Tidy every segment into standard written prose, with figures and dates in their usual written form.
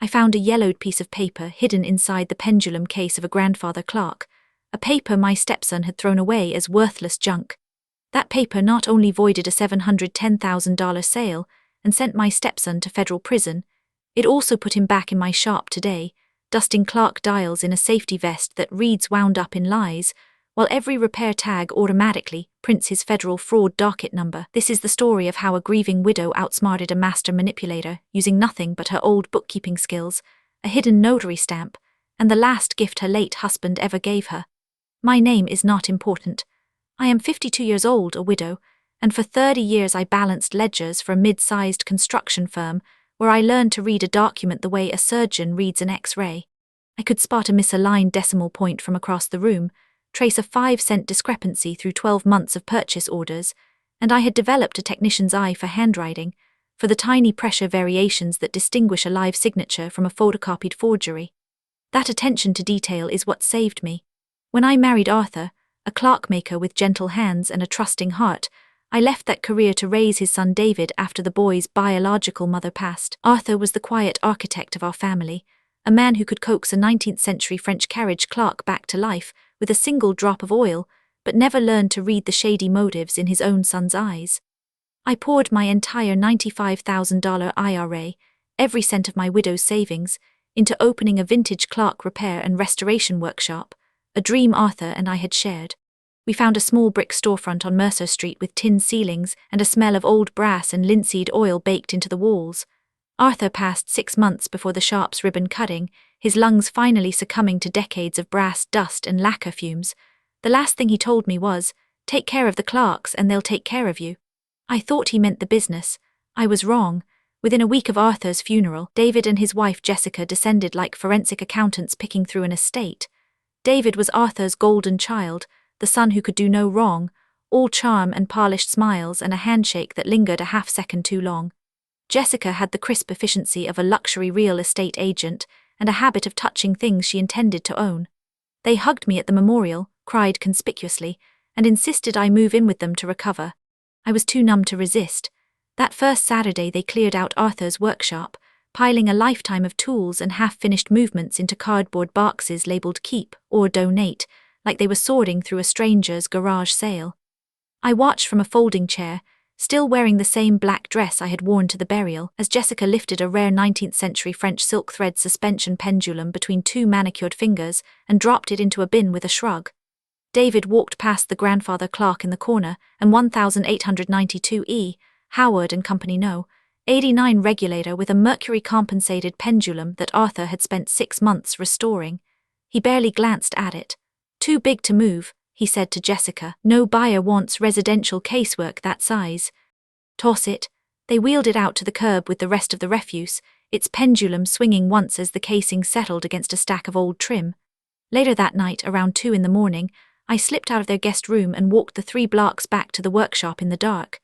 I found a yellowed piece of paper hidden inside the pendulum case of a grandfather clock, a paper my stepson had thrown away as worthless junk. That paper not only voided a $710,000 sale and sent my stepson to federal prison, it also put him back in my shop today, dusting clock dials in a safety vest that reads wound up in lies, while every repair tag automatically prints his federal fraud docket number. This is the story of how a grieving widow outsmarted a master manipulator using nothing but her old bookkeeping skills, a hidden notary stamp, and the last gift her late husband ever gave her. My name is not important. I am 52 years old, a widow, and for 30 years I balanced ledgers for a mid-sized construction firm where I learned to read a document the way a surgeon reads an X-ray. I could spot a misaligned decimal point from across the room, trace a 5-cent discrepancy through 12 months of purchase orders, and I had developed a technician's eye for handwriting, for the tiny pressure variations that distinguish a live signature from a photocopied forgery. That attention to detail is what saved me. When I married Arthur, a clockmaker with gentle hands and a trusting heart, I left that career to raise his son David after the boy's biological mother passed. Arthur was the quiet architect of our family, a man who could coax a 19th-century French carriage clock back to life with a single drop of oil, but never learned to read the shady motives in his own son's eyes. I poured my entire $95,000 IRA, every cent of my widow's savings, into opening a vintage clock repair and restoration workshop, a dream Arthur and I had shared. We found a small brick storefront on Mercer Street with tin ceilings and a smell of old brass and linseed oil baked into the walls. Arthur passed 6 months before the shop's ribbon cutting, his lungs finally succumbing to decades of brass dust and lacquer fumes. The last thing he told me was, "Take care of the clocks and they'll take care of you." I thought he meant the business. I was wrong. Within a week of Arthur's funeral, David and his wife Jessica descended like forensic accountants picking through an estate. David was Arthur's golden child, the son who could do no wrong, all charm and polished smiles and a handshake that lingered a half-second too long. Jessica had the crisp efficiency of a luxury real estate agent and a habit of touching things she intended to own. They hugged me at the memorial, cried conspicuously, and insisted I move in with them to recover. I was too numb to resist. That first Saturday they cleared out Arthur's workshop, piling a lifetime of tools and half-finished movements into cardboard boxes labeled keep or donate, like they were sorting through a stranger's garage sale. I watched from a folding chair, still wearing the same black dress I had worn to the burial, as Jessica lifted a rare 19th-century French silk thread suspension pendulum between 2 manicured fingers and dropped it into a bin with a shrug. David walked past the grandfather clock in the corner and 1892E, Howard and Company No. 89 regulator with a mercury-compensated pendulum that Arthur had spent 6 months restoring. He barely glanced at it. "Too big to move," he said to Jessica. "No buyer wants residential casework that size." "Toss it." They wheeled it out to the curb with the rest of the refuse, its pendulum swinging once as the casing settled against a stack of old trim. Later that night, around 2 in the morning, I slipped out of their guest room and walked the 3 blocks back to the workshop in the dark.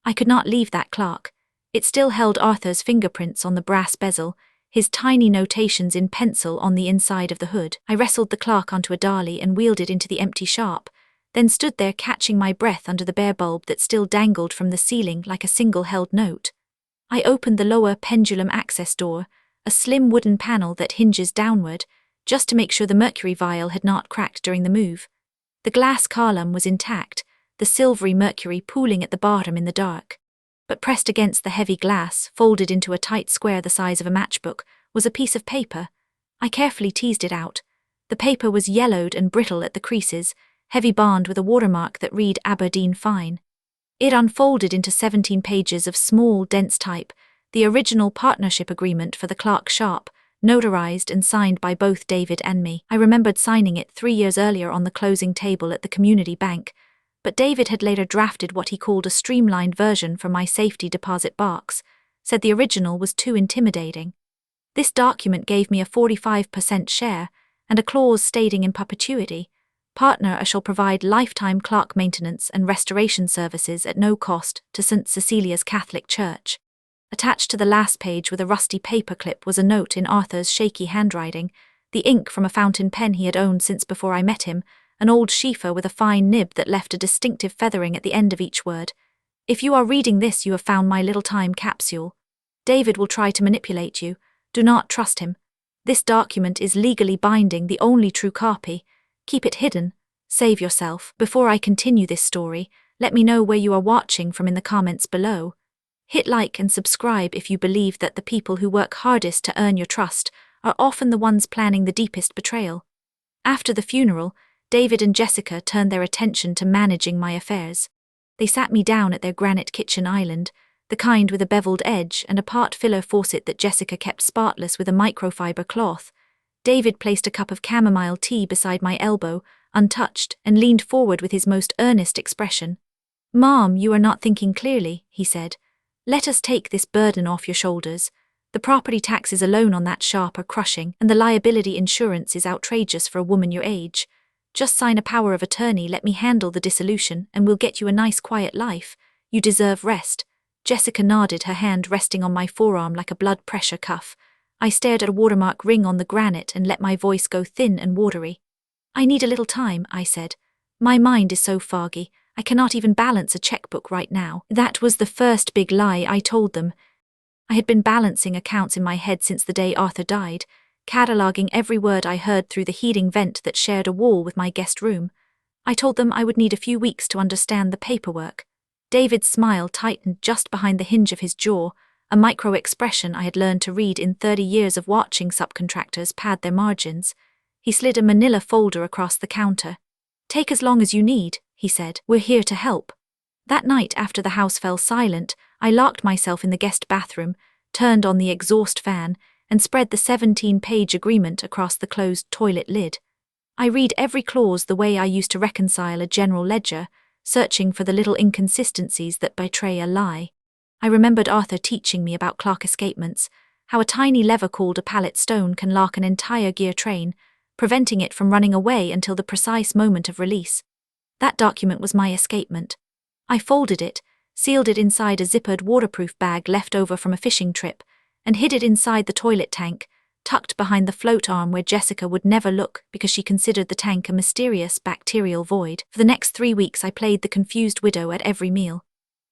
I could not leave that clock. It still held Arthur's fingerprints on the brass bezel, his tiny notations in pencil on the inside of the hood. I wrestled the clock onto a dolly and wheeled it into the empty shop, then stood there catching my breath under the bare bulb that still dangled from the ceiling like a single-held note. I opened the lower pendulum access door, a slim wooden panel that hinges downward, just to make sure the mercury vial had not cracked during the move. The glass column was intact, the silvery mercury pooling at the bottom in the dark. But pressed against the heavy glass, folded into a tight square the size of a matchbook, was a piece of paper. I carefully teased it out. The paper was yellowed and brittle at the creases, heavy bound with a watermark that read Aberdeen Fine. It unfolded into 17 pages of small, dense type, the original partnership agreement for the clock shop, notarized and signed by both David and me. I remembered signing it 3 years earlier on the closing table at the community bank, but David had later drafted what he called a streamlined version for my safety deposit box, said the original was too intimidating. This document gave me a 45% share and a clause stating in perpetuity, "Partner shall provide lifetime clock maintenance and restoration services at no cost to St. Cecilia's Catholic Church." Attached to the last page with a rusty paperclip was a note in Arthur's shaky handwriting, the ink from a fountain pen he had owned since before I met him, an old sheafer with a fine nib that left a distinctive feathering at the end of each word. "If you are reading this, you have found my little time capsule. David will try to manipulate you. Do not trust him. This document is legally binding, the only true copy. Keep it hidden. Save yourself. Before I continue this story, let me know where you are watching from in the comments below. Hit like and subscribe if you believe that the people who work hardest to earn your trust are often the ones planning the deepest betrayal. After the funeral, David and Jessica turned their attention to managing my affairs. They sat me down at their granite kitchen island, the kind with a beveled edge and a part filler faucet that Jessica kept spotless with a microfiber cloth. David placed a cup of chamomile tea beside my elbow, untouched, and leaned forward with his most earnest expression. "Mom, you are not thinking clearly," he said. "Let us take this burden off your shoulders. The property taxes alone on that shop are crushing, and the liability insurance is outrageous for a woman your age. Just sign a power of attorney, let me handle the dissolution, and we'll get you a nice quiet life. You deserve rest." Jessica nodded, her hand resting on my forearm like a blood pressure cuff. I stared at a watermark ring on the granite and let my voice go thin and watery. "I need a little time," I said. "My mind is so foggy, I cannot even balance a checkbook right now." That was the first big lie I told them. I had been balancing accounts in my head since the day Arthur died, cataloguing every word I heard through the heating vent that shared a wall with my guest room. I told them I would need a few weeks to understand the paperwork. David's smile tightened just behind the hinge of his jaw, a micro-expression I had learned to read in 30 years of watching subcontractors pad their margins. He slid a manila folder across the counter. "Take as long as you need," he said. "We're here to help." That night, after the house fell silent, I locked myself in the guest bathroom, turned on the exhaust fan, and spread the 17-page agreement across the closed toilet lid. I read every clause the way I used to reconcile a general ledger, searching for the little inconsistencies that betray a lie. I remembered Arthur teaching me about clock escapements, how a tiny lever called a pallet stone can lock an entire gear train, preventing it from running away until the precise moment of release. That document was my escapement. I folded it, sealed it inside a zippered waterproof bag left over from a fishing trip, and hid it inside the toilet tank, tucked behind the float arm where Jessica would never look because she considered the tank a mysterious bacterial void. For the next 3 weeks I played the confused widow at every meal.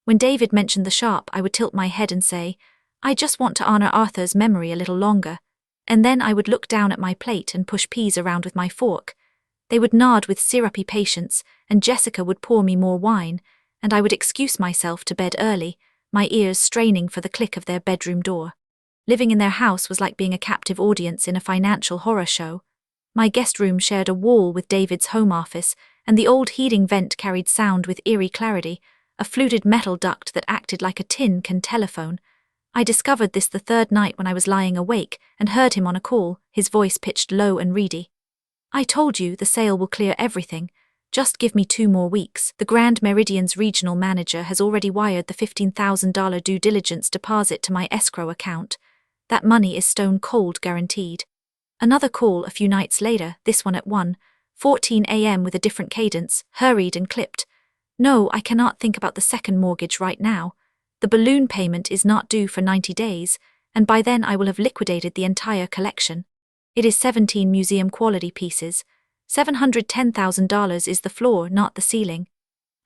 When David mentioned the shop, I would tilt my head and say, "I just want to honor Arthur's memory a little longer." And then I would look down at my plate and push peas around with my fork. They would nod with syrupy patience, and Jessica would pour me more wine, and I would excuse myself to bed early, my ears straining for the click of their bedroom door. Living in their house was like being a captive audience in a financial horror show. My guest room shared a wall with David's home office, and the old heating vent carried sound with eerie clarity, a fluted metal duct that acted like a tin can telephone. I discovered this the third night when I was lying awake and heard him on a call, his voice pitched low and reedy. "I told you the sale will clear everything. Just give me 2 more weeks. The Grand Meridian's regional manager has already wired the $15,000 due diligence deposit to my escrow account. That money is stone cold guaranteed." Another call a few nights later, this one at 1:14 a.m. with a different cadence, hurried and clipped. "No, I cannot think about the second mortgage right now. The balloon payment is not due for 90 days, and by then I will have liquidated the entire collection. It is 17 museum-quality pieces. $710,000 is the floor, not the ceiling."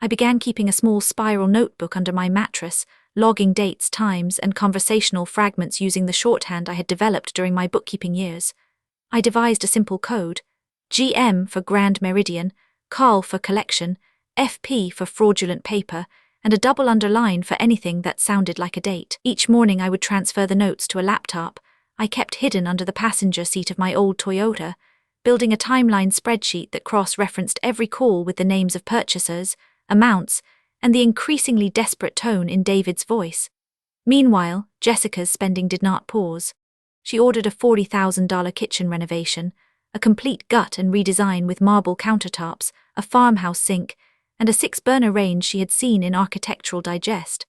I began keeping a small spiral notebook under my mattress, logging dates, times, and conversational fragments using the shorthand I had developed during my bookkeeping years. I devised a simple code: GM for Grand Meridian, CAL for collection, FP for fraudulent paper, and a double underline for anything that sounded like a date. Each morning I would transfer the notes to a laptop I kept hidden under the passenger seat of my old Toyota, building a timeline spreadsheet that cross-referenced every call with the names of purchasers, amounts, and the increasingly desperate tone in David's voice. Meanwhile, Jessica's spending did not pause. She ordered a $40,000 kitchen renovation, a complete gut and redesign with marble countertops, a farmhouse sink, and a 6-burner range she had seen in Architectural Digest.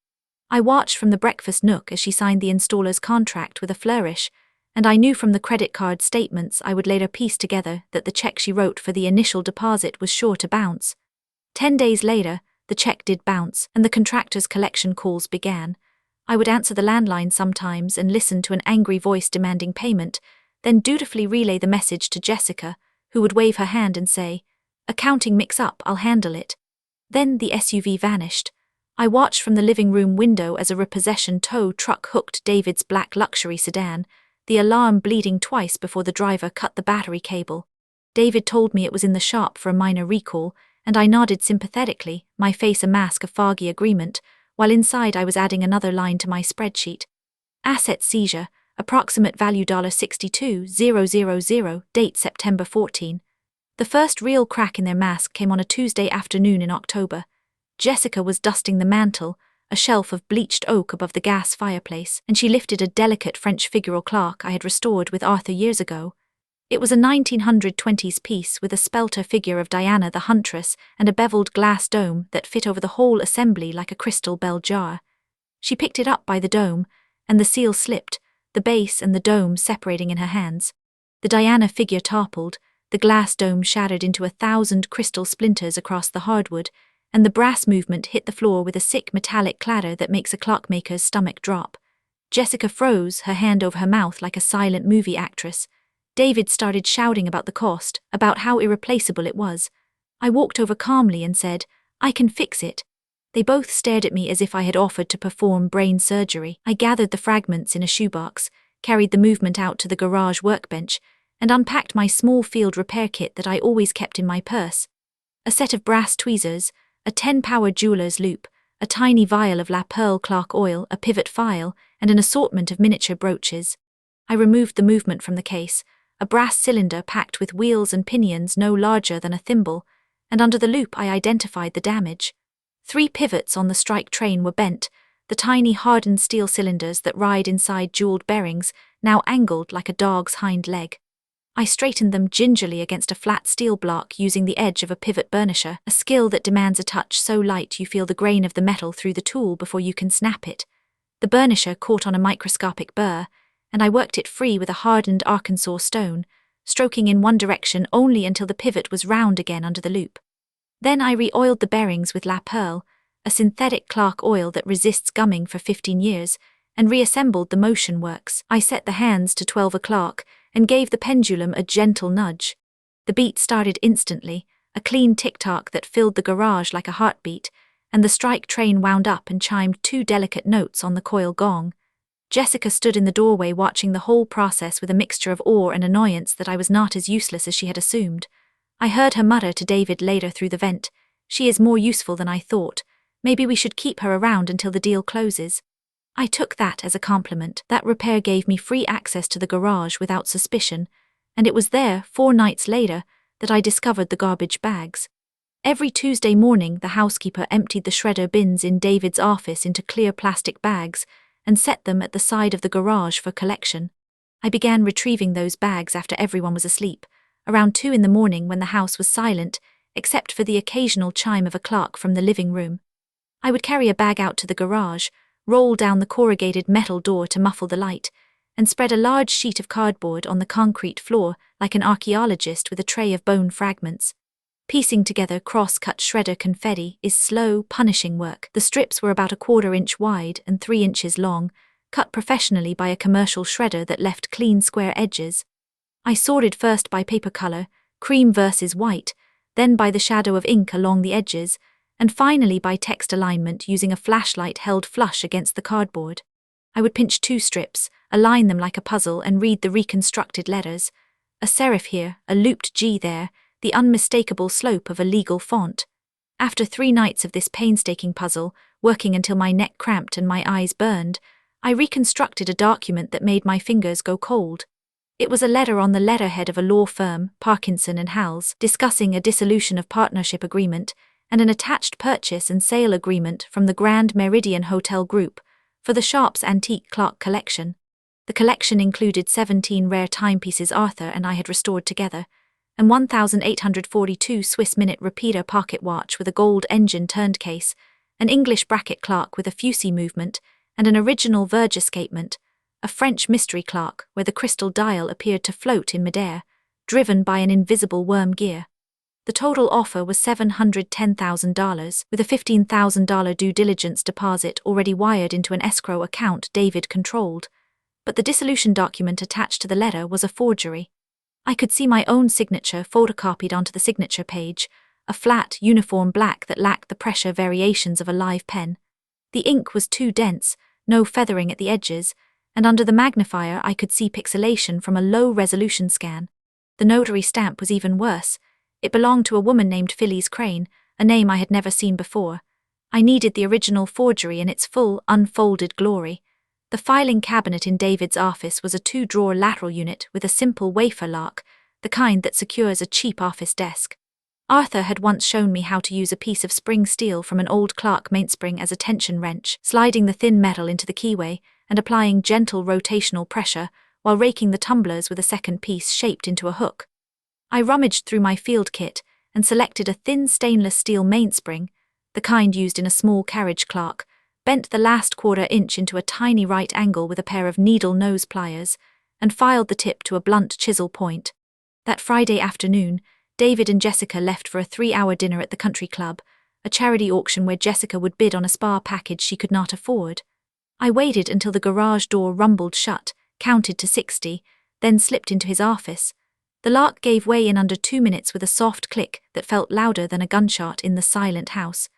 I watched from the breakfast nook as she signed the installer's contract with a flourish, and I knew from the credit card statements I would later piece together that the check she wrote for the initial deposit was sure to bounce. 10 days later, the check did bounce, and the contractor's collection calls began. I would answer the landline sometimes and listen to an angry voice demanding payment, then dutifully relay the message to Jessica, who would wave her hand and say, "Accounting mix-up, I'll handle it." Then the SUV vanished. I watched from the living room window as a repossession tow truck hooked David's black luxury sedan, the alarm bleeding twice before the driver cut the battery cable. David told me it was in the shop for a minor recall, and I nodded sympathetically, my face a mask of foggy agreement, while inside I was adding another line to my spreadsheet. Asset seizure, approximate value $62,000, date September 14. The first real crack in their mask came on a Tuesday afternoon in October. Jessica was dusting the mantel, a shelf of bleached oak above the gas fireplace, and she lifted a delicate French figural clock I had restored with Arthur years ago. It was a 1920s piece with a spelter figure of Diana the Huntress and a beveled glass dome that fit over the whole assembly like a crystal bell jar. She picked it up by the dome, and the seal slipped, the base and the dome separating in her hands. The Diana figure toppled, the glass dome shattered into 1,000 crystal splinters across the hardwood, and the brass movement hit the floor with a sick metallic clatter that makes a clockmaker's stomach drop. Jessica froze, her hand over her mouth like a silent movie actress. David started shouting about the cost, about how irreplaceable it was. I walked over calmly and said, "I can fix it." They both stared at me as if I had offered to perform brain surgery. I gathered the fragments in a shoebox, carried the movement out to the garage workbench, and unpacked my small field repair kit that I always kept in my purse. A set of brass tweezers, a 10-power jeweler's loop, a tiny vial of La Perle Clark oil, a pivot file, and an assortment of miniature brooches. I removed the movement from the case, a brass cylinder packed with wheels and pinions no larger than a thimble, and under the loop I identified the damage. 3 pivots on the strike train were bent, the tiny hardened steel cylinders that ride inside jeweled bearings, now angled like a dog's hind leg. I straightened them gingerly against a flat steel block using the edge of a pivot burnisher, a skill that demands a touch so light you feel the grain of the metal through the tool before you can snap it. The burnisher caught on a microscopic burr, and I worked it free with a hardened Arkansas stone, stroking in one direction only until the pivot was round again under the loop. Then I re-oiled the bearings with La Perle, a synthetic Clark oil that resists gumming for 15 years, and reassembled the motion works. I set the hands to 12 o'clock and gave the pendulum a gentle nudge. The beat started instantly, a clean tick-tock that filled the garage like a heartbeat, and the strike train wound up and chimed 2 delicate notes on the coil gong. Jessica stood in the doorway watching the whole process with a mixture of awe and annoyance that I was not as useless as she had assumed. I heard her mutter to David later through the vent, "She is more useful than I thought. Maybe we should keep her around until the deal closes." I took that as a compliment. That repair gave me free access to the garage without suspicion, and it was there, 4 nights later, that I discovered the garbage bags. Every Tuesday morning, the housekeeper emptied the shredder bins in David's office into clear plastic bags and set them at the side of the garage for collection. I began retrieving those bags after everyone was asleep, around 2 in the morning when the house was silent, except for the occasional chime of a clock from the living room. I would carry a bag out to the garage, roll down the corrugated metal door to muffle the light, and spread a large sheet of cardboard on the concrete floor like an archaeologist with a tray of bone fragments. Piecing together cross-cut shredder confetti is slow, punishing work. The strips were about 1/4 inch wide and 3 inches long, cut professionally by a commercial shredder that left clean square edges. I sorted first by paper color, cream versus white, then by the shadow of ink along the edges, and finally by text alignment using a flashlight held flush against the cardboard. I would pinch 2 strips, align them like a puzzle, and read the reconstructed letters. A serif here, a looped G there, the unmistakable slope of a legal font. After 3 nights of this painstaking puzzle, working until my neck cramped and my eyes burned, I reconstructed a document that made my fingers go cold. It was a letter on the letterhead of a law firm, Parkinson and Hals, discussing a dissolution of partnership agreement, and an attached purchase and sale agreement from the Grand Meridian Hotel Group for the shop's antique clock collection. The collection included 17 rare timepieces Arthur and I had restored together, and 1,842 Swiss minute repeater pocket watch with a gold engine turned case, an English bracket clock with a Fusi movement, and an original verge escapement, a French mystery clock where the crystal dial appeared to float in midair, driven by an invisible worm gear. The total offer was $710,000, with a $15,000 due diligence deposit already wired into an escrow account David controlled. But the dissolution document attached to the letter was a forgery. I could see my own signature photocopied onto the signature page, a flat, uniform black that lacked the pressure variations of a live pen. The ink was too dense, no feathering at the edges, and under the magnifier I could see pixelation from a low-resolution scan. The notary stamp was even worse. It belonged to a woman named Phyllis Crane, a name I had never seen before. I needed the original forgery in its full, unfolded glory. The filing cabinet in David's office was a 2-drawer lateral unit with a simple wafer lock, the kind that secures a cheap office desk. Arthur had once shown me how to use a piece of spring steel from an old Clark mainspring as a tension wrench, sliding the thin metal into the keyway and applying gentle rotational pressure while raking the tumblers with a second piece shaped into a hook. I rummaged through my field kit and selected a thin stainless steel mainspring, the kind used in a small carriage clock, bent the last 1/4 inch into a tiny right angle with a pair of needle nose pliers, and filed the tip to a blunt chisel point. That Friday afternoon, David and Jessica left for a 3-hour dinner at the country club, a charity auction where Jessica would bid on a spa package she could not afford. I waited until the garage door rumbled shut, counted to 60, then slipped into his office. The lock gave way in under 2 minutes with a soft click that felt louder than a gunshot in the silent house.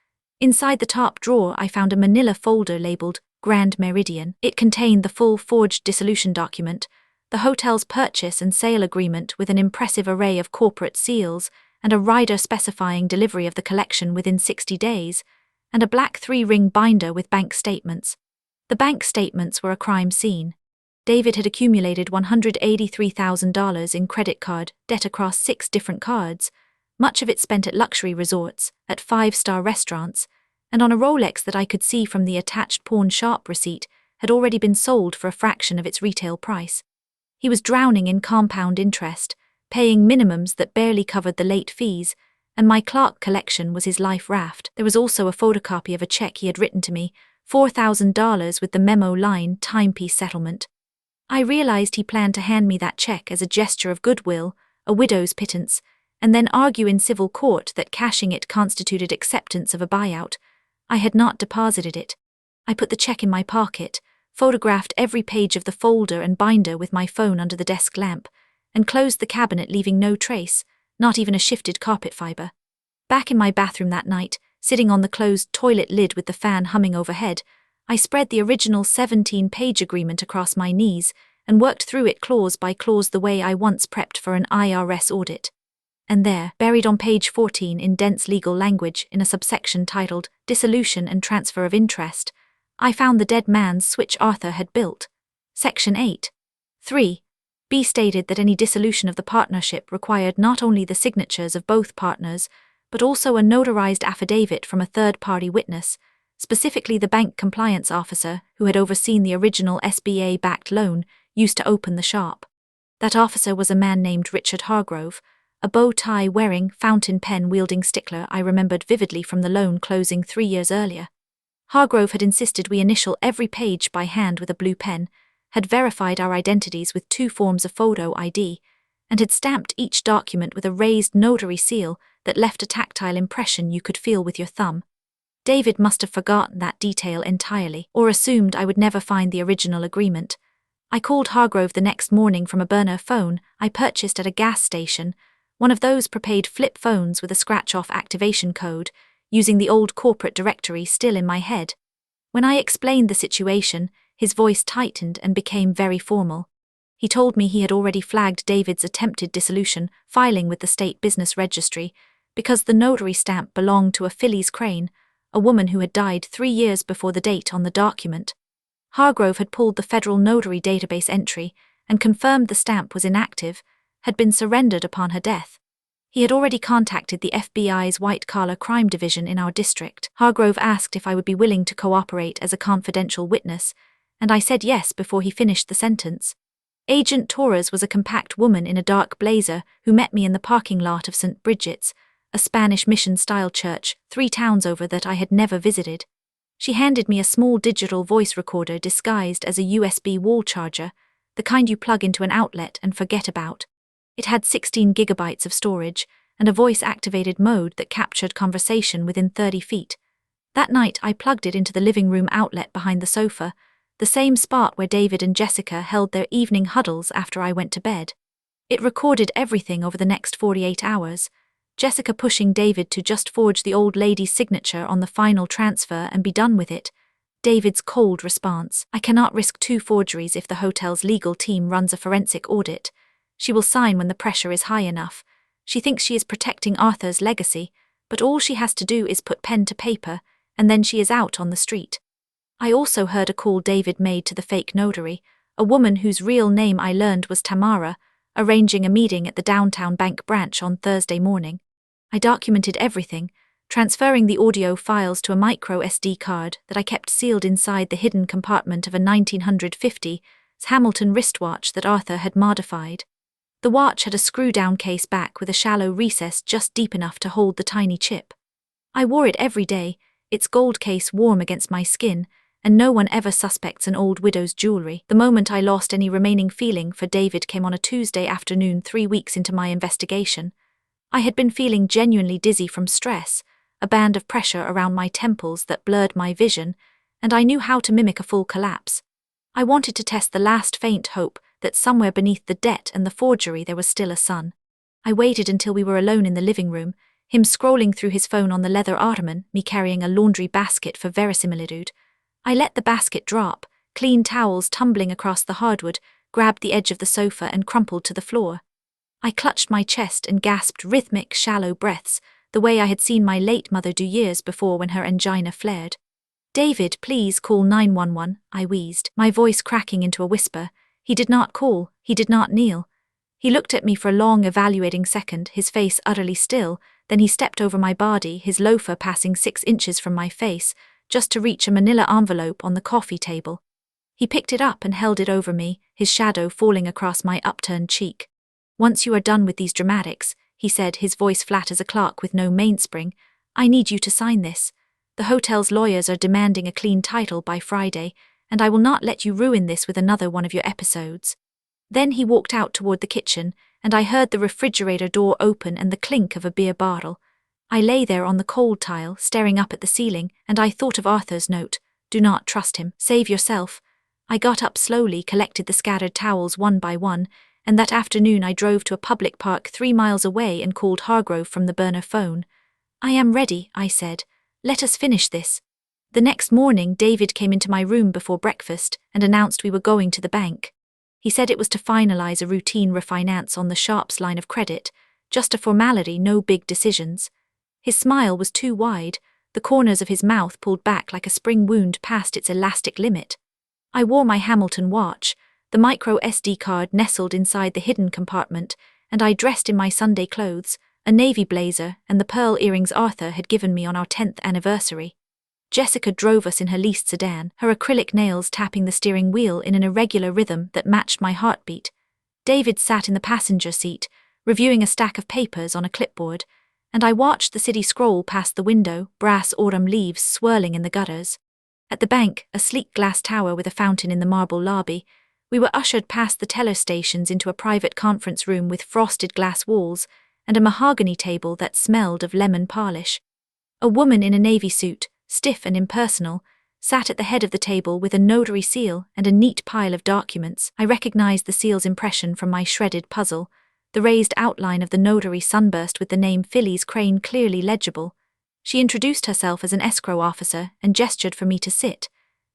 Inside the top drawer I found a manila folder labeled Grand Meridian. It contained the full forged dissolution document, the hotel's purchase and sale agreement with an impressive array of corporate seals, and a rider specifying delivery of the collection within 60 days, and a black 3-ring binder with bank statements. The bank statements were a crime scene. David had accumulated $183,000 in credit card debt across 6 different cards, much of it spent at luxury resorts, at 5-star restaurants, and on a Rolex that I could see from the attached pawn shop receipt had already been sold for a fraction of its retail price. He was drowning in compound interest, paying minimums that barely covered the late fees, and my Clark collection was his life raft. There was also a photocopy of a check he had written to me, $4,000 with the memo line timepiece settlement. I realized he planned to hand me that check as a gesture of goodwill, a widow's pittance, and then argue in civil court that cashing it constituted acceptance of a buyout. I had not deposited it. I put the check in my pocket, photographed every page of the folder and binder with my phone under the desk lamp, and closed the cabinet leaving no trace, not even a shifted carpet fiber. Back in my bathroom that night, sitting on the closed toilet lid with the fan humming overhead, I spread the original 17-page agreement across my knees and worked through it clause by clause the way I once prepped for an IRS audit. And there, buried on page 14 in dense legal language in a subsection titled Dissolution and Transfer of Interest, I found the dead man's switch Arthur had built. Section 8. 3. B stated that any dissolution of the partnership required not only the signatures of both partners, but also a notarized affidavit from a third-party witness, specifically the bank compliance officer who had overseen the original SBA-backed loan used to open the shop. That officer was a man named Richard Hargrove, a bow-tie-wearing, fountain pen-wielding stickler I remembered vividly from the loan closing 3 years earlier. Hargrove had insisted we initial every page by hand with a blue pen, had verified our identities with 2 forms of photo ID, and had stamped each document with a raised notary seal that left a tactile impression you could feel with your thumb. David must have forgotten that detail entirely, or assumed I would never find the original agreement. I called Hargrove the next morning from a burner phone I purchased at a gas station, one of those prepaid flip phones with a scratch-off activation code, using the old corporate directory still in my head. When I explained the situation, his voice tightened and became very formal. He told me he had already flagged David's attempted dissolution, filing with the state business registry, because the notary stamp belonged to a Phyllis Crane, a woman who had died 3 years before the date on the document. Hargrove had pulled the federal notary database entry and confirmed the stamp was inactive, had been surrendered upon her death. He had already contacted the FBI's white-collar crime division in our district. Hargrove asked if I would be willing to cooperate as a confidential witness, and I said yes before he finished the sentence. Agent Torres was a compact woman in a dark blazer who met me in the parking lot of St. Bridget's, a Spanish mission-style church 3 towns over that I had never visited. She handed me a small digital voice recorder disguised as a USB wall charger, the kind you plug into an outlet and forget about. It had 16 gigabytes of storage and a voice-activated mode that captured conversation within 30 feet. That night I plugged it into the living room outlet behind the sofa, the same spot where David and Jessica held their evening huddles after I went to bed. It recorded everything over the next 48 hours, Jessica pushing David to just forge the old lady's signature on the final transfer and be done with it, David's cold response. I cannot risk 2 forgeries if the hotel's legal team runs a forensic audit. She will sign when the pressure is high enough. She thinks she is protecting Arthur's legacy, but all she has to do is put pen to paper, and then she is out on the street. I also heard a call David made to the fake notary, a woman whose real name I learned was Tamara, arranging a meeting at the downtown bank branch on Thursday morning. I documented everything, transferring the audio files to a micro SD card that I kept sealed inside the hidden compartment of a 1950s Hamilton wristwatch that Arthur had modified. The watch had a screw-down case back with a shallow recess just deep enough to hold the tiny chip. I wore it every day, its gold case warm against my skin, and no one ever suspects an old widow's jewelry. The moment I lost any remaining feeling for David came on a Tuesday afternoon 3 weeks into my investigation. I had been feeling genuinely dizzy from stress, a band of pressure around my temples that blurred my vision, and I knew how to mimic a full collapse. I wanted to test the last faint hope that somewhere beneath the debt and the forgery there was still a sun. I waited until we were alone in the living room, him scrolling through his phone on the leather ottoman, me carrying a laundry basket for verisimilitude. I let the basket drop, clean towels tumbling across the hardwood, grabbed the edge of the sofa and crumpled to the floor. I clutched my chest and gasped rhythmic, shallow breaths, the way I had seen my late mother do years before when her angina flared. "David, please call 911, I wheezed, my voice cracking into a whisper. He did not call, he did not kneel. He looked at me for a long evaluating second, his face utterly still, then he stepped over my body, his loafer passing 6 inches from my face, just to reach a manila envelope on the coffee table. He picked it up and held it over me, his shadow falling across my upturned cheek. "Once you are done with these dramatics," he said, his voice flat as a clock with no mainspring, "I need you to sign this. The hotel's lawyers are demanding a clean title by Friday, and I will not let you ruin this with another one of your episodes." Then he walked out toward the kitchen, and I heard the refrigerator door open and the clink of a beer bottle. I lay there on the cold tile, staring up at the ceiling, and I thought of Arthur's note, "Do not trust him, save yourself." I got up slowly, collected the scattered towels one by one, and that afternoon I drove to a public park 3 miles away and called Hargrove from the burner phone. "I am ready," I said. "Let us finish this." The next morning, David came into my room before breakfast and announced we were going to the bank. He said it was to finalize a routine refinance on the Sharps line of credit, just a formality, no big decisions. His smile was too wide, the corners of his mouth pulled back like a spring wound past its elastic limit. I wore my Hamilton watch, the micro SD card nestled inside the hidden compartment, and I dressed in my Sunday clothes, a navy blazer and the pearl earrings Arthur had given me on our 10th anniversary. Jessica drove us in her leased sedan, her acrylic nails tapping the steering wheel in an irregular rhythm that matched my heartbeat. David sat in the passenger seat, reviewing a stack of papers on a clipboard, and I watched the city scroll past the window, brass autumn leaves swirling in the gutters. At the bank, a sleek glass tower with a fountain in the marble lobby, we were ushered past the teller stations into a private conference room with frosted glass walls and a mahogany table that smelled of lemon polish. A woman in a navy suit, stiff and impersonal, sat at the head of the table with a notary seal and a neat pile of documents. I recognized the seal's impression from my shredded puzzle, the raised outline of the notary sunburst with the name Phyllis Crane clearly legible. She introduced herself as an escrow officer and gestured for me to sit.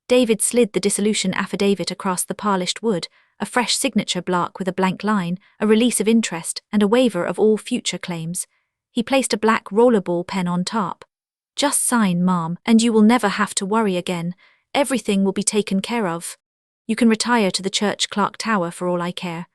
David slid the dissolution affidavit across the polished wood, a fresh signature block with a blank line, a release of interest, and a waiver of all future claims. He placed a black rollerball pen on top. "Just sign, Mom, and you will never have to worry again. Everything will be taken care of. You can retire to the church clock tower for all I care."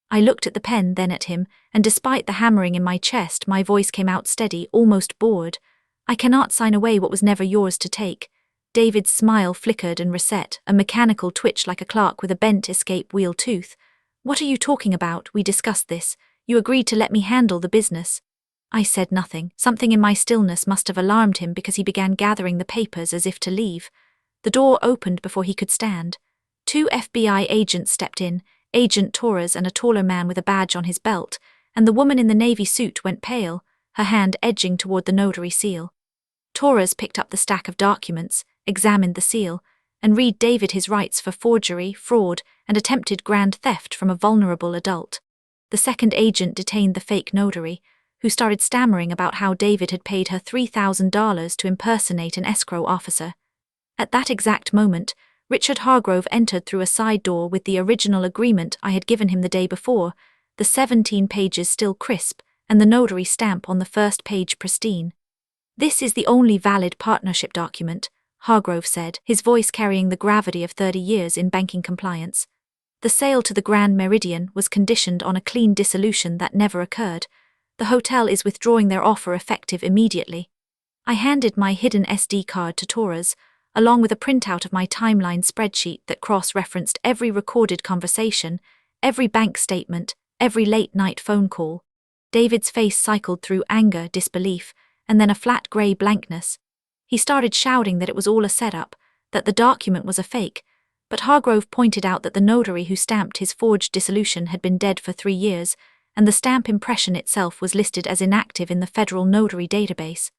I looked at the pen, then at him, and despite the hammering in my chest, my voice came out steady, almost bored. "I cannot sign away what was never yours to take." David's smile flickered and reset, a mechanical twitch like a clock with a bent escape wheel tooth. "What are you talking about? We discussed this. You agreed to let me handle the business." I said nothing. Something in my stillness must have alarmed him because he began gathering the papers as if to leave. The door opened before he could stand. 2 FBI agents stepped in, Agent Torres and a taller man with a badge on his belt, and the woman in the navy suit went pale, her hand edging toward the notary seal. Torres picked up the stack of documents, examined the seal, and read David his rights for forgery, fraud, and attempted grand theft from a vulnerable adult. The second agent detained the fake notary, who started stammering about how David had paid her $3,000 to impersonate an escrow officer. At that exact moment, Richard Hargrove entered through a side door with the original agreement I had given him the day before, the 17 pages still crisp, and the notary stamp on the first page pristine. "This is the only valid partnership document," Hargrove said, his voice carrying the gravity of 30 years in banking compliance. "The sale to the Grand Meridian was conditioned on a clean dissolution that never occurred. The hotel is withdrawing their offer effective immediately." I handed my hidden SD card to Torres, along with a printout of my timeline spreadsheet that cross-referenced every recorded conversation, every bank statement, every late-night phone call. David's face cycled through anger, disbelief, and then a flat grey blankness. He started shouting that it was all a setup, that the document was a fake, but Hargrove pointed out that the notary who stamped his forged dissolution had been dead for 3 years, and the stamp impression itself was listed as inactive in the federal notary database.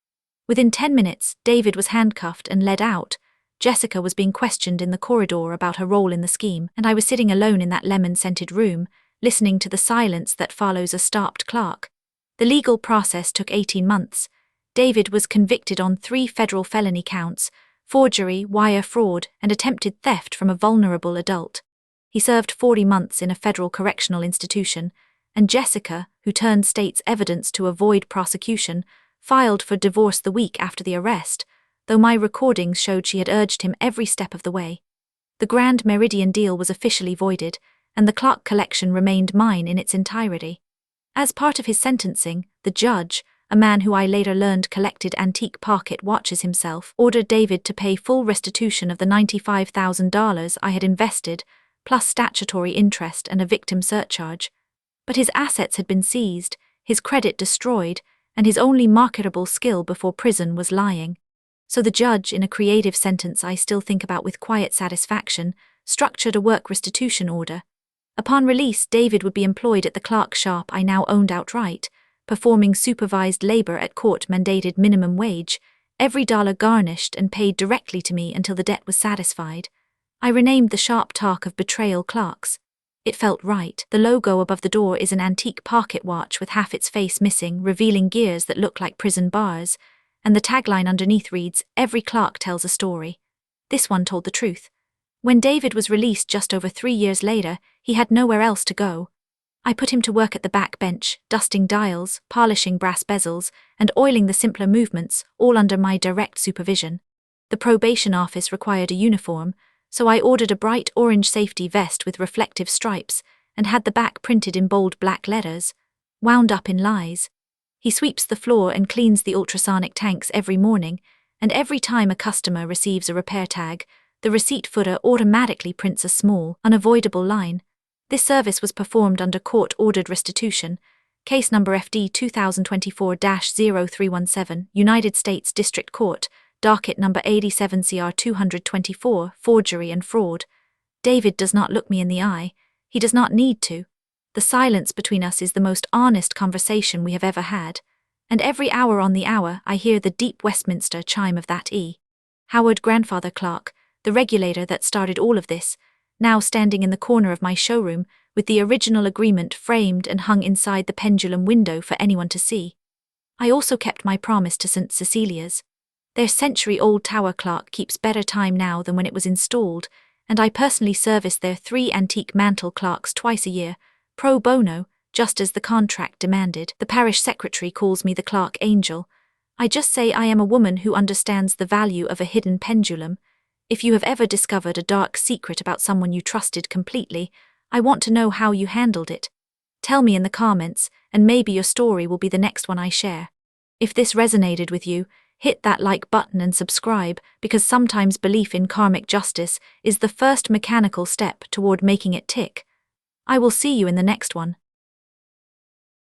Within 10 minutes, David was handcuffed and led out. Jessica was being questioned in the corridor about her role in the scheme, and I was sitting alone in that lemon-scented room, listening to the silence that follows a stopped clock. The legal process took 18 months. David was convicted on 3 federal felony counts: forgery, wire fraud, and attempted theft from a vulnerable adult. He served 40 months in a federal correctional institution, and Jessica, who turned state's evidence to avoid prosecution, filed for divorce the week after the arrest, though my recordings showed she had urged him every step of the way. The Grand Meridian deal was officially voided, and the Clark collection remained mine in its entirety. As part of his sentencing, the judge, a man who I later learned collected antique pocket watches himself, ordered David to pay full restitution of the $95,000 I had invested, plus statutory interest and a victim surcharge. But his assets had been seized, his credit destroyed, and his only marketable skill before prison was lying. So the judge, in a creative sentence I still think about with quiet satisfaction, structured a work restitution order. Upon release, David would be employed at the Clark shop I now owned outright, performing supervised labor at court-mandated minimum wage, every dollar garnished and paid directly to me until the debt was satisfied. I renamed the shop Tock of Betrayal Clarks. It felt right. The logo above the door is an antique pocket watch with half its face missing, revealing gears that look like prison bars, and the tagline underneath reads, "Every Clark tells a story." This one told the truth. When David was released just over 3 years later, he had nowhere else to go. I put him to work at the back bench, dusting dials, polishing brass bezels, and oiling the simpler movements, all under my direct supervision. The probation office required a uniform, so I ordered a bright orange safety vest with reflective stripes and had the back printed in bold black letters, "Wound up in lies." He sweeps the floor and cleans the ultrasonic tanks every morning, and every time a customer receives a repair tag, the receipt footer automatically prints a small, unavoidable line. This service was performed under court-ordered restitution, case number FD 2024-0317, United States District Court, docket number 87 CR 224, forgery and fraud. David does not look me in the eye. He does not need to. The silence between us is the most honest conversation we have ever had, and every hour on the hour I hear the deep Westminster chime of that E. Howard Grandfather Clark, the regulator that started all of this, now standing in the corner of my showroom with the original agreement framed and hung inside the pendulum window for anyone to see. I also kept my promise to St. Cecilia's. Their century-old tower clock keeps better time now than when it was installed, and I personally service their 3 antique mantel clocks twice a year, pro bono, just as the contract demanded. The parish secretary calls me the Clark Angel. I just say I am a woman who understands the value of a hidden pendulum. If you have ever discovered a dark secret about someone you trusted completely, I want to know how you handled it. Tell me in the comments, and maybe your story will be the next one I share. If this resonated with you, hit that like button and subscribe, because sometimes belief in karmic justice is the first mechanical step toward making it tick. I will see you in the next one.